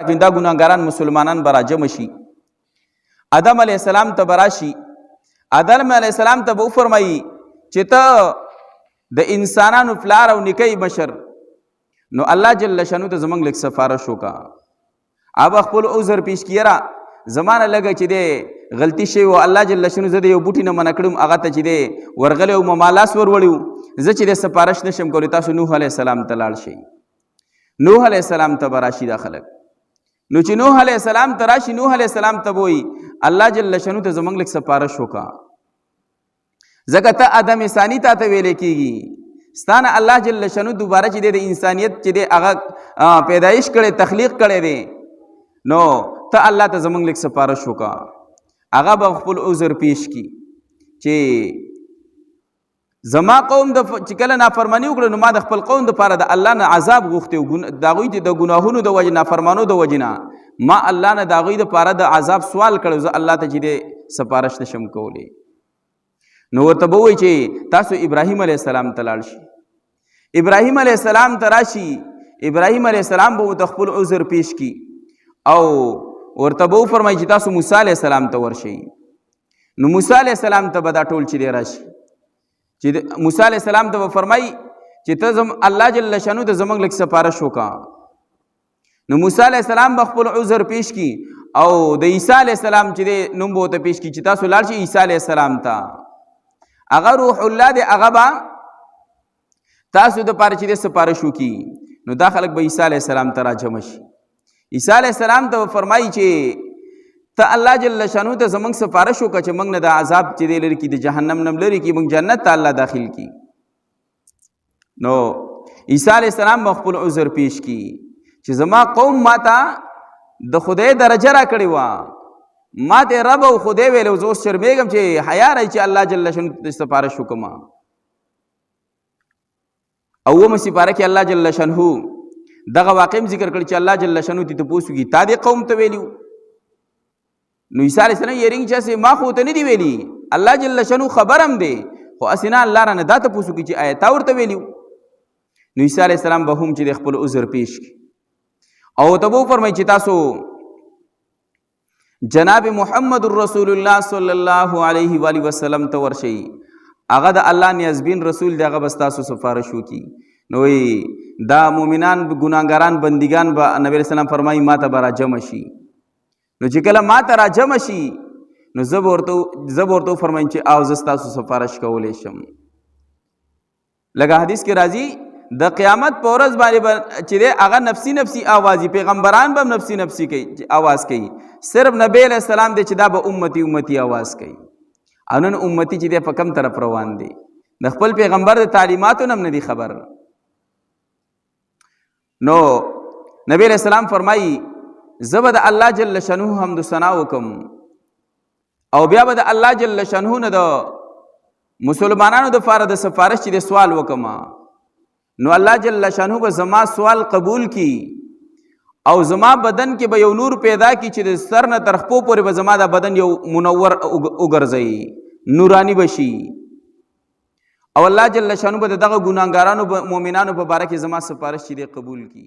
دا ګناهګاران مسلمانان به راجمع شي. آدم علیه السلام ته به راشي. آدم علیه السلام ته به وفرمایي چې ته د انسانانو پلار او نیکۍ مشر، نو الله جل شانو ته زمونږ لږ سفارش وکړه. هغه خپل عذر پیش کړي، یاره زما نه لږه چې دی غلطي شوې وه، الله جل شانو زه د یو بوټي نه منع کړم، هغه ته چې دی ورغلی وم ما لاس وروړی و، زه چې دی سفارش نشم کولی، تاسو نوح علیه السلام ته لاړ شئ. نوح علیه السلام ته به راشي دا خلک. نو چې نوح علیه السلام ته راشي، نوح علیه السلام ته به وایي الله جل شانو ته زمونږ لږ سفارش وکړه، ځکه ته آدم ثانی تا ته ویلی کېږي، ستا نه الله جل شانو دوباره چې دی د انسانیت چې دی هغه پیدایش کړی، تخلیق کړی دی، نو ته الله ته زمونږ لږ سفارش وکړه. هغه به خپل عذر پیش کړي چې زما قوم چې کله نافرماني وکړه، نو ما د خپل قوم دپاره د الله نه عذاب غوښتی و، د هغوی د ګناهونو د وجې نافرمانو د وجې نه ما الله نه د هغوی دپاره د عذاب سوال کړی، زه الله ته چې دی سفارش نشم کولی. نو ورته به ووایي چې تاسو ابراهیم علیه السلام ته لاړ شي. ابراهیم علیه السلام ته راشي، ابراهیم علیه السلام به ورته خپل عذر پیش کړي او ورته به وفرمایي چې تاسو موسی علیه السلام ته ورشئ. نو موسی علیه السلام ته به دا ټول چې دی راشي، چې موسی علیه السلام ته به فرمایي چې ته الله جل شانو ته زمونږ لږ سفارش وکړه. نو موسی علیه السلام به خپل عذر پیش کړي او د عیسی علیه السلام چې دی نوم به ورته پیش کړي چې تاسو لاړ شئ عیسی علیه السلام ته. هغه روح الله دی، هغه به تاسو دپاره چې دی سفارش وکړي. نو دا خلک به عیسی علیه السلام ته راجمع شي. عیسی علیه السلام ته فرمایي چې ته الله جل شانو ته زمونږ سفارش وکړه چې موږ نه د عذاب چې دی لرې کړي، د جهنم نه لرې کړي، موږ جنت ته الله داخل کړي. نو عیسی علیه السلام به خپل عذر پیش کړي چې زما قوم ما ته د خدای درجه را کړې وه، ما ته رب او خدای ویلی، زه اوس شرمېږم چې حیا رایي چې الله جل شانو ته سفارش وکړم. اومه سپاره کې الله جل شانو دغه واقع ذکر کړ چې الله جل شانو ته تپوس وکړي تا دې قوم ته ویلي. نو عیسی علیه السلام یې رنګ چې ما خو ته نه دی ویلي، الله جل شانو خبر هم دی، خو اسې نه الله رانه دا تپوس وکړي چې آیا تا ورته ویلي. نو عیسی علیه السلام به هم چې خپل عذر پیش کړي او ته به وفرمایي چې تاسو جناب محمد رسول الله صلی الله علیه و آله وسلم ته ورشئ، هغه د الله نیازبین رسول دی، هغه به ستاسو سفارش وکړي. نو دا مومنان ګناهګاران بندگان به نبی علیہ السلام فرمایي ما ته به راجمع شي. نو چې کله ما ته راجمع شي نو زه به ورته وفرمایم چې او زه ستاسو سفارش کولی شم. لکه حدیث کې راځي د قیامت په ورځ باندې چې دی هغه نفسي نفسي آواز، پیغمبران به نفسي نفسي کوي آواز کوي، صرف نبی علیہ السلام دی چې دا به امتی امتی آواز کوي. او نن امتی چې دی په کم طرف روان دی، د خپل پیغمبر د تعلیماتو نه هم نه دی خبر. نو نبی علیہ السلام فرمایي زه به د الله جل شانه حمد و ثنا وکم او بیا به د الله جل شانه نه د مسلمانانو دپاره د سفارش چې د سوال وکم. نو الله جل شانه به زما سوال قبول کی او زما بدن کې به یو نور پیدا کی چې د سر نه تر خپو پورې به زما د بدن یو منور وګرځي، نورانی بشي. او الله جل شانو به دغه ګناهګارانو مؤمنانو په باره کې زما سفارش چې دی قبول کی.